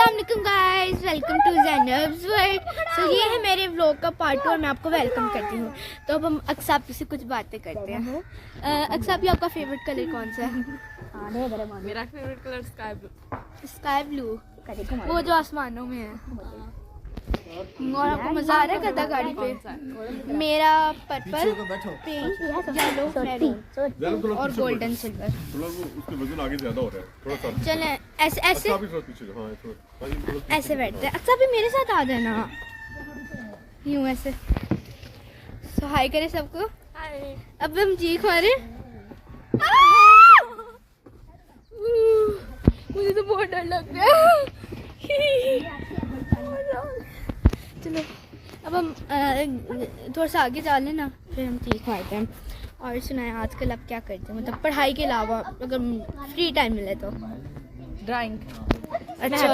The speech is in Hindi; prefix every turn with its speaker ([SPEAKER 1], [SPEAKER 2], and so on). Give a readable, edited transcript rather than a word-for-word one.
[SPEAKER 1] अस्सलामुअलैकुम गाइस, वेलकम टू ज़ैनब्स वर्ल्ड। सो ये है मेरे व्लॉग का पार्ट 2 और मैं आपको वेलकम करती हूँ। तो अब हम अक्सापी से कुछ बातें करते हैं। अक्सापी, आपका फेवरेट कलर कौन सा है?
[SPEAKER 2] मेरा favourite colour sky blue.
[SPEAKER 1] Sky blue, वो जो आसमानों में है। और आपको मजा आ रहा है गधा गाड़ी पे? मेरा पर्पल, पिंक, येलो, मैरून और गोल्डन सिल्वर।
[SPEAKER 3] थोड़ा वो उसके वजन आगे ज्यादा हो रहा है, थोड़ा सा
[SPEAKER 1] चलें ऐसे ऐसे
[SPEAKER 3] काफी थोड़ा पीछे हां थोड़ा
[SPEAKER 1] ऐसे बैठते हैं। अच्छा, अभी मेरे साथ आ जाना, यूं ऐसे। सो हाय करें सबको।
[SPEAKER 2] हाय।
[SPEAKER 1] अब हम चीख मारे। मुझे तो बहुत डर लग रहा है। चलो अब हम थोड़ा सा आगे जा लेना, फिर हम चीख मारते हैं। और सुनाए आजकल आप क्या करते हैं, मतलब पढ़ाई के अलावा अगर फ्री टाइम मिले तो?
[SPEAKER 2] ड्राइंग।
[SPEAKER 1] अच्छा।